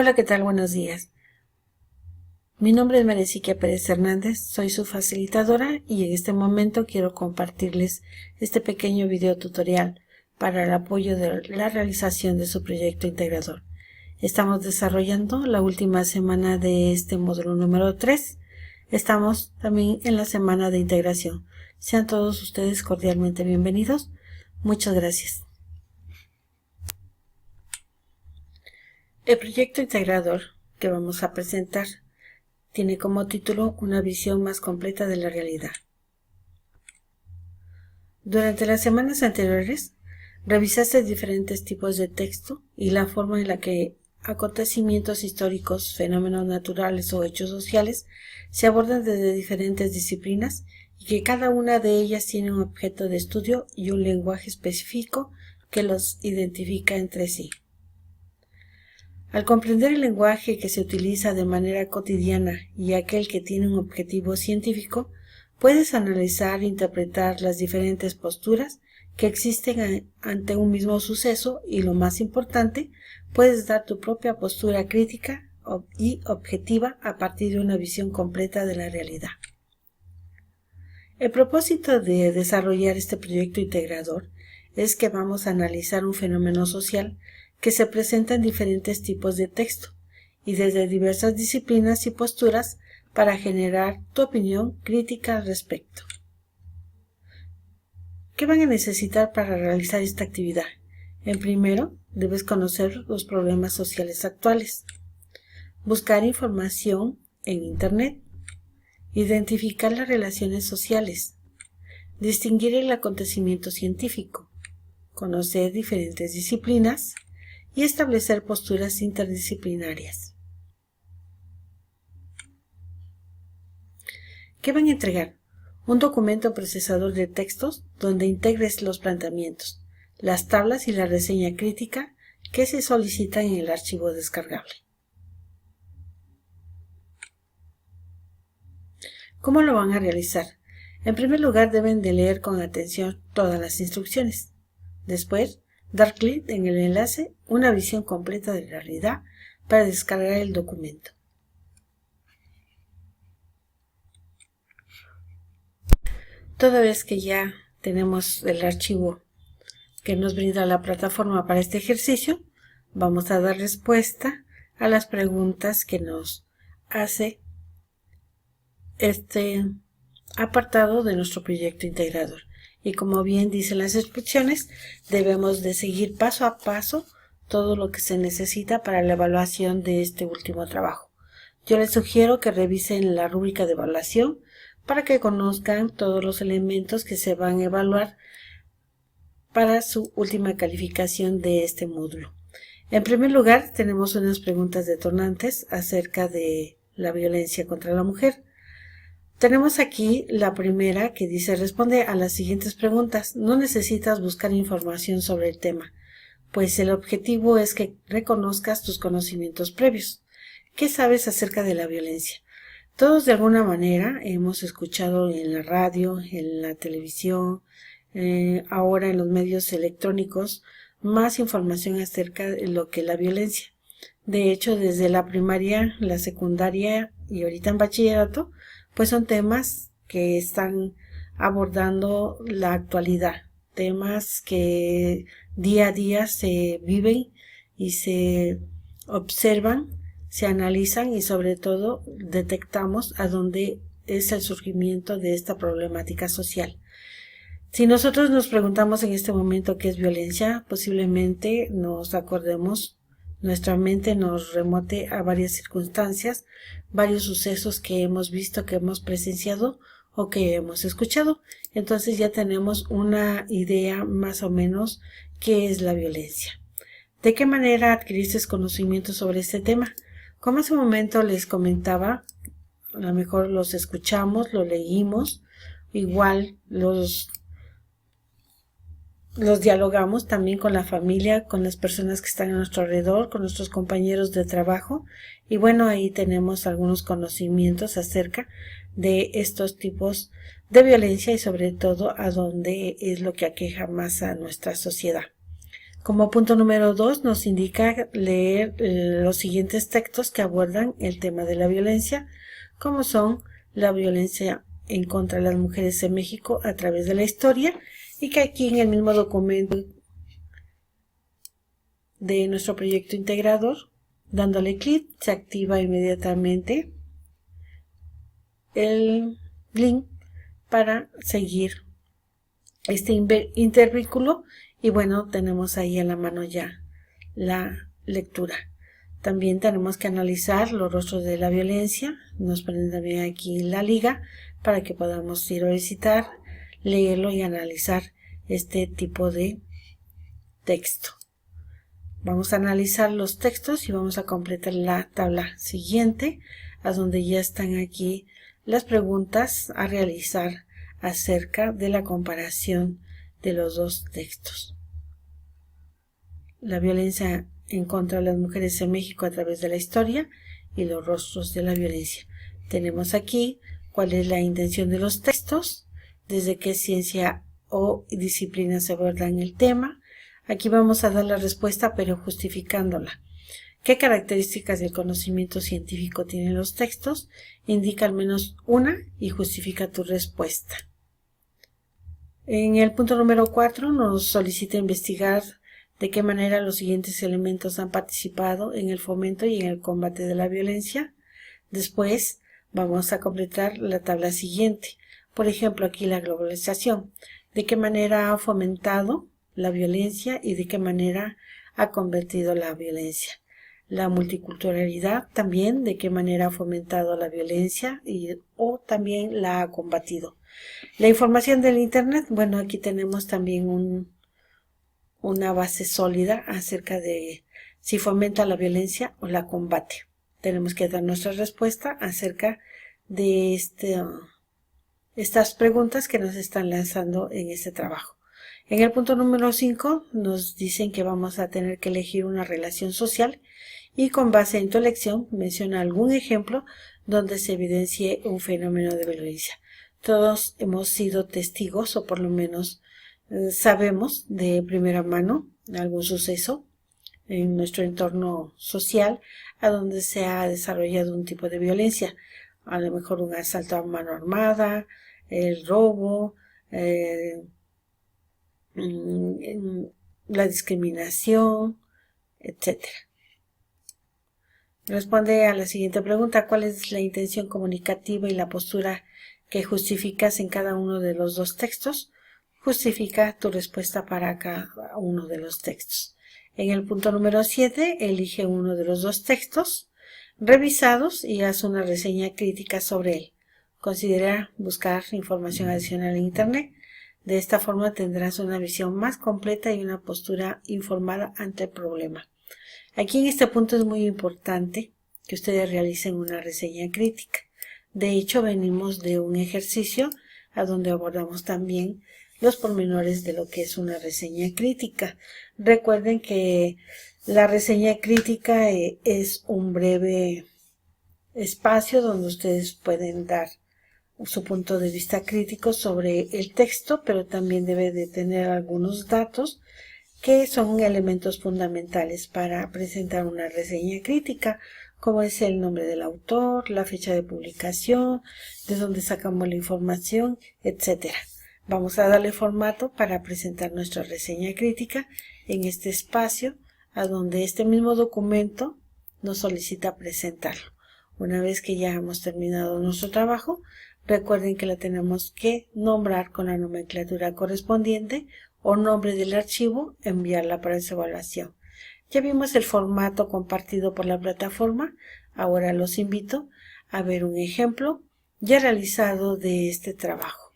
Hola, ¿qué tal? Buenos días. Mi nombre es Maresiquia Pérez Hernández, soy su facilitadora y en este momento quiero compartirles este pequeño video tutorial para el apoyo de la realización de su proyecto integrador. Estamos desarrollando la última semana de este módulo número 3. Estamos también en la semana de integración. Sean todos ustedes cordialmente bienvenidos. Muchas gracias. El proyecto integrador que vamos a presentar tiene como título Una visión más completa de la realidad. Durante las semanas anteriores, revisaste diferentes tipos de texto y la forma en la que acontecimientos históricos, fenómenos naturales o hechos sociales se abordan desde diferentes disciplinas y que cada una de ellas tiene un objeto de estudio y un lenguaje específico que los identifica entre sí. Al comprender el lenguaje que se utiliza de manera cotidiana y aquel que tiene un objetivo científico, puedes analizar e interpretar las diferentes posturas que existen ante un mismo suceso y, lo más importante, puedes dar tu propia postura crítica y objetiva a partir de una visión completa de la realidad. El propósito de desarrollar este proyecto integrador es que vamos a analizar un fenómeno social que se presenta en diferentes tipos de texto y desde diversas disciplinas y posturas para generar tu opinión crítica al respecto. ¿Qué van a necesitar para realizar esta actividad? En primero, debes conocer los problemas sociales actuales, buscar información en Internet, identificar las relaciones sociales, distinguir el acontecimiento científico, conocer diferentes disciplinas y establecer posturas interdisciplinarias. ¿Qué van a entregar? Un documento procesador de textos donde integres los planteamientos, las tablas y la reseña crítica que se solicitan en el archivo descargable. ¿Cómo lo van a realizar? En primer lugar, deben de leer con atención todas las instrucciones. Después, dar clic en el enlace Una visión completa de la realidad para descargar el documento. Toda vez que ya tenemos el archivo que nos brinda la plataforma para este ejercicio, vamos a dar respuesta a las preguntas que nos hace este apartado de nuestro proyecto integrador. Y como bien dicen las instrucciones, debemos de seguir paso a paso todo lo que se necesita para la evaluación de este último trabajo. Yo les sugiero que revisen la rúbrica de evaluación para que conozcan todos los elementos que se van a evaluar para su última calificación de este módulo. En primer lugar, tenemos unas preguntas detonantes acerca de la violencia contra la mujer. Tenemos aquí la primera que dice: responde a las siguientes preguntas. No necesitas buscar información sobre el tema, pues el objetivo es que reconozcas tus conocimientos previos. ¿Qué sabes acerca de la violencia? Todos de alguna manera hemos escuchado en la radio, en la televisión, ahora en los medios electrónicos, más información acerca de lo que es la violencia. De hecho, desde la primaria, la secundaria y ahorita en bachillerato, pues son temas que están abordando la actualidad, temas que día a día se viven y se observan, se analizan y sobre todo detectamos a dónde es el surgimiento de esta problemática social. Si nosotros nos preguntamos en este momento qué es violencia, posiblemente nos acordemos, nuestra mente nos remote a varias circunstancias, varios sucesos que hemos visto, que hemos presenciado o que hemos escuchado. Entonces ya tenemos una idea más o menos qué es la violencia. ¿De qué manera adquiriste conocimiento sobre este tema? Como hace un momento les comentaba, a lo mejor los escuchamos, lo leímos, igual los dialogamos también con la familia, con las personas que están a nuestro alrededor, con nuestros compañeros de trabajo, y bueno, ahí tenemos algunos conocimientos acerca de estos tipos de violencia y sobre todo a dónde es lo que aqueja más a nuestra sociedad. Como punto número 2 nos indica leer los siguientes textos que abordan el tema de la violencia, como son la violencia en contra de las mujeres en México a través de la historia, y que aquí en el mismo documento de nuestro proyecto integrador, dándole clic, se activa inmediatamente el link para seguir este intervínculo, y bueno, tenemos ahí a la mano ya la lectura. También tenemos que analizar los rostros de la violencia. Nos ponen también aquí la liga para que podamos ir a visitar, leerlo y analizar este tipo de texto. Vamos a analizar los textos y vamos a completar la tabla siguiente, a donde ya están aquí las preguntas a realizar acerca de la comparación de los dos textos. La violencia en contra de las mujeres en México a través de la historia y los rostros de la violencia. Tenemos aquí cuál es la intención de los textos, desde qué ciencia o disciplina se abordan el tema. Aquí vamos a dar la respuesta, pero justificándola. ¿Qué características del conocimiento científico tienen los textos? Indica al menos una y justifica tu respuesta. En el punto número 4 nos solicita investigar de qué manera los siguientes elementos han participado en el fomento y en el combate de la violencia. Después vamos a completar la tabla siguiente. Por ejemplo, aquí la globalización. ¿De qué manera ha fomentado la violencia y de qué manera ha convertido la violencia? La multiculturalidad también, de qué manera ha fomentado la violencia o también la ha combatido. La información del Internet, bueno, aquí tenemos también una base sólida acerca de si fomenta la violencia o la combate. Tenemos que dar nuestra respuesta acerca de estas preguntas que nos están lanzando en este trabajo. En el punto número 5 nos dicen que vamos a tener que elegir una relación social y con base en tu elección menciona algún ejemplo donde se evidencie un fenómeno de violencia. Todos hemos sido testigos o por lo menos sabemos de primera mano algún suceso en nuestro entorno social a donde se ha desarrollado un tipo de violencia, a lo mejor un asalto a mano armada, el robo, la discriminación, etc. Responde a la siguiente pregunta: ¿cuál es la intención comunicativa y la postura que justificas en cada uno de los dos textos? Justifica tu respuesta para cada uno de los textos. En el punto número 7, elige uno de los dos textos revisados y haz una reseña crítica sobre él. Considera buscar información adicional en Internet. De esta forma tendrás una visión más completa y una postura informada ante el problema. Aquí en este punto es muy importante que ustedes realicen una reseña crítica. De hecho, venimos de un ejercicio a donde abordamos también los pormenores de lo que es una reseña crítica. Recuerden que la reseña crítica es un breve espacio donde ustedes pueden dar su punto de vista crítico sobre el texto, pero también debe de tener algunos datos que son elementos fundamentales para presentar una reseña crítica, como es el nombre del autor, la fecha de publicación, de dónde sacamos la información, etc. Vamos a darle formato para presentar nuestra reseña crítica en este espacio, a donde este mismo documento nos solicita presentarlo. Una vez que ya hemos terminado nuestro trabajo, recuerden que la tenemos que nombrar con la nomenclatura correspondiente o nombre del archivo, enviarla para su evaluación. Ya vimos el formato compartido por la plataforma. Ahora los invito a ver un ejemplo ya realizado de este trabajo.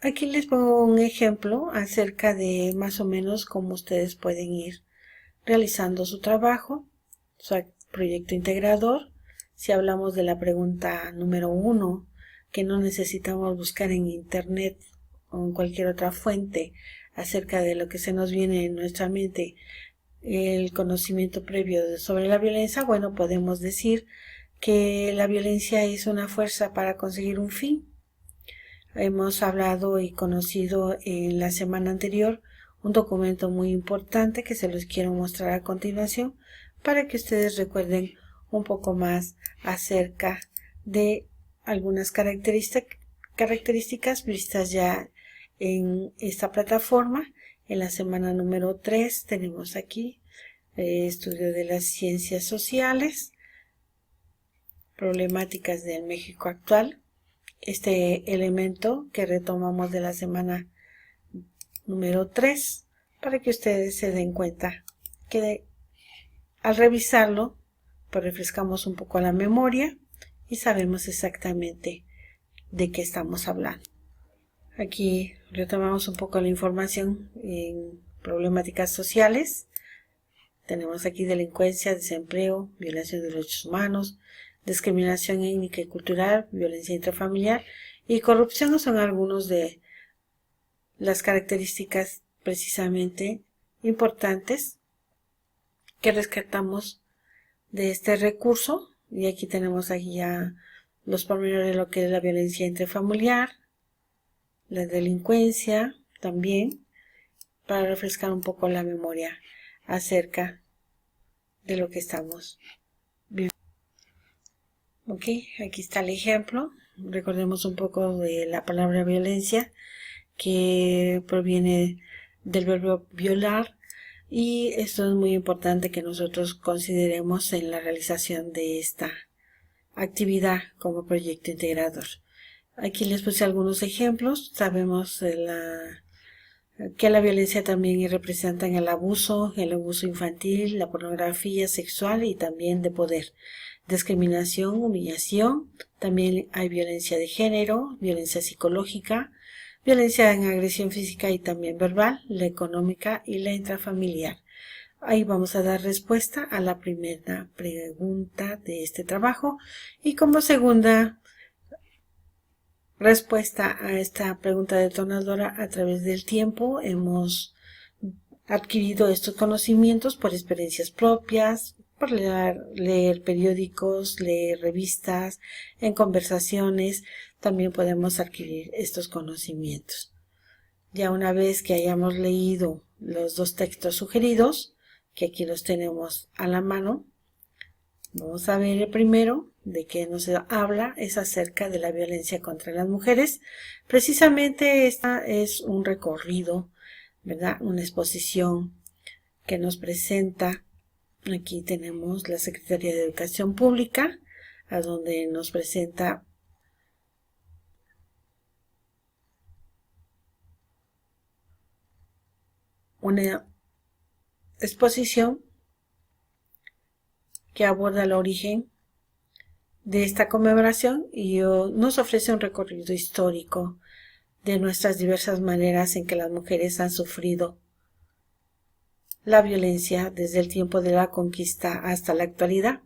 Aquí les pongo un ejemplo acerca de más o menos cómo ustedes pueden ir realizando su trabajo, su proyecto integrador. Si hablamos de la pregunta número 1, que no necesitamos buscar en Internet o en cualquier otra fuente acerca de lo que se nos viene en nuestra mente, el conocimiento previo sobre la violencia, bueno, podemos decir que la violencia es una fuerza para conseguir un fin. hemos hablado y conocido en la semana anterior un documento muy importante que se los quiero mostrar a continuación para que ustedes recuerden un poco más acerca de algunas características vistas ya en esta plataforma. En la semana número 3 tenemos aquí estudio de las ciencias sociales, problemáticas del México actual. Este elemento que retomamos de la semana número 3 para que ustedes se den cuenta que al revisarlo pues refrescamos un poco la memoria y sabemos exactamente de qué estamos hablando. Aquí retomamos un poco la información en problemáticas sociales. Tenemos aquí delincuencia, desempleo, violación de derechos humanos, discriminación étnica y cultural, violencia intrafamiliar y corrupción son algunos de las características precisamente importantes que rescatamos de este recurso. Y aquí tenemos aquí ya los pormenores de lo que es la violencia intrafamiliar, la delincuencia también, para refrescar un poco la memoria acerca de lo que estamos viviendo. Ok, aquí está el ejemplo. Recordemos un poco de la palabra violencia, que proviene del verbo violar, y esto es muy importante que nosotros consideremos en la realización de esta actividad como proyecto integrador. Aquí les puse algunos ejemplos. Sabemos que la violencia también representa el abuso infantil, la pornografía sexual y también de poder, discriminación, humillación. También hay violencia de género, violencia psicológica, violencia en agresión física y también verbal, la económica y la intrafamiliar. Ahí vamos a dar respuesta a la primera pregunta de este trabajo y como segunda respuesta a esta pregunta detonadora, a través del tiempo hemos adquirido estos conocimientos por experiencias propias, por leer periódicos, leer revistas, en conversaciones, también podemos adquirir estos conocimientos. Ya una vez que hayamos leído los dos textos sugeridos, que aquí los tenemos a la mano, vamos a ver el primero. De que nos habla es acerca de la violencia contra las mujeres. Precisamente esta es un recorrido, ¿verdad? Una exposición que nos presenta. Aquí tenemos la Secretaría de Educación Pública, a donde nos presenta una exposición que aborda el origen de esta conmemoración y nos ofrece un recorrido histórico de nuestras diversas maneras en que las mujeres han sufrido la violencia desde el tiempo de la conquista hasta la actualidad,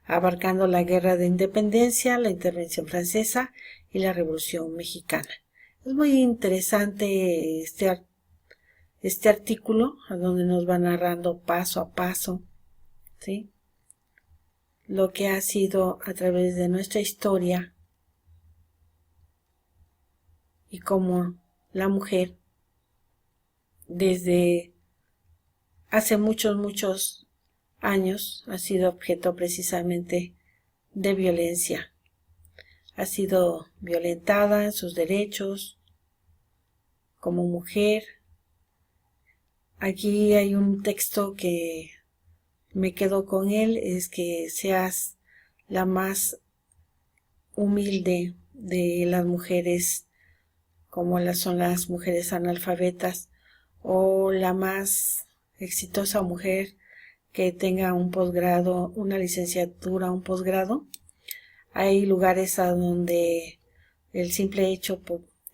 abarcando la guerra de independencia, la intervención francesa y la Revolución Mexicana. Es muy interesante este artículo, a donde nos va narrando paso a paso, ¿sí?, lo que ha sido a través de nuestra historia y cómo la mujer desde hace muchos años ha sido objeto precisamente de violencia. Ha sido violentada en sus derechos como mujer. Aquí hay un texto que me quedo con él, es que seas la más humilde de las mujeres, como son las mujeres analfabetas, o la más exitosa mujer que tenga un posgrado, una licenciatura, un posgrado. Hay lugares a donde el simple hecho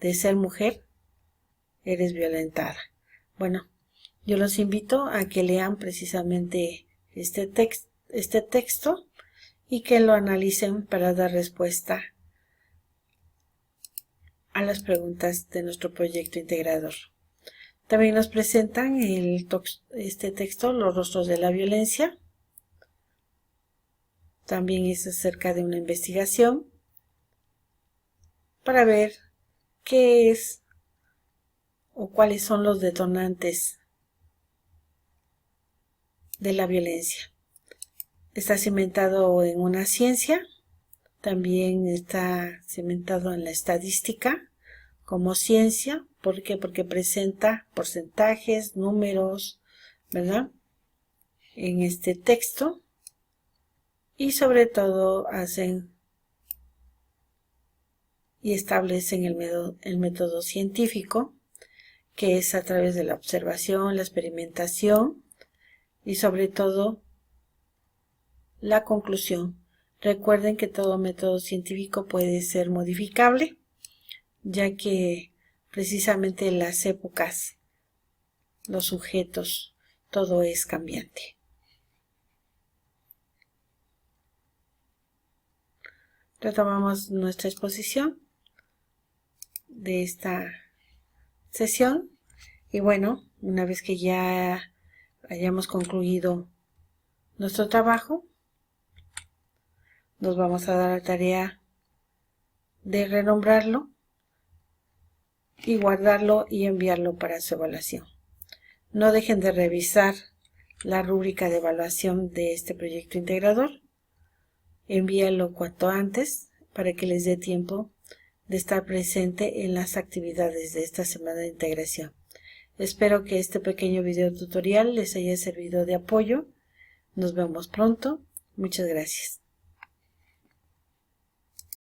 de ser mujer eres violentada. Bueno, yo los invito a que lean precisamente este texto y que lo analicen para dar respuesta a las preguntas de nuestro proyecto integrador. También nos presentan este texto, Los rostros de la violencia. También es acerca de una investigación para ver qué es o cuáles son los detonantes de la violencia. Está cimentado en una ciencia, también está cimentado en la estadística como ciencia. ¿Por qué? Porque presenta porcentajes, números, ¿verdad? En este texto, y sobre todo hacen y establecen el método científico, que es a través de la observación, la experimentación y sobre todo la conclusión. Recuerden que todo método científico puede ser modificable, ya que precisamente en las épocas, los sujetos, todo es cambiante. Retomamos nuestra exposición de esta sesión y bueno, una vez que ya hayamos concluido nuestro trabajo, nos vamos a dar la tarea de renombrarlo y guardarlo y enviarlo para su evaluación. No dejen de revisar la rúbrica de evaluación de este proyecto integrador. Envíalo cuanto antes para que les dé tiempo de estar presente en las actividades de esta semana de integración. Espero que este pequeño video tutorial les haya servido de apoyo. Nos vemos pronto. Muchas gracias.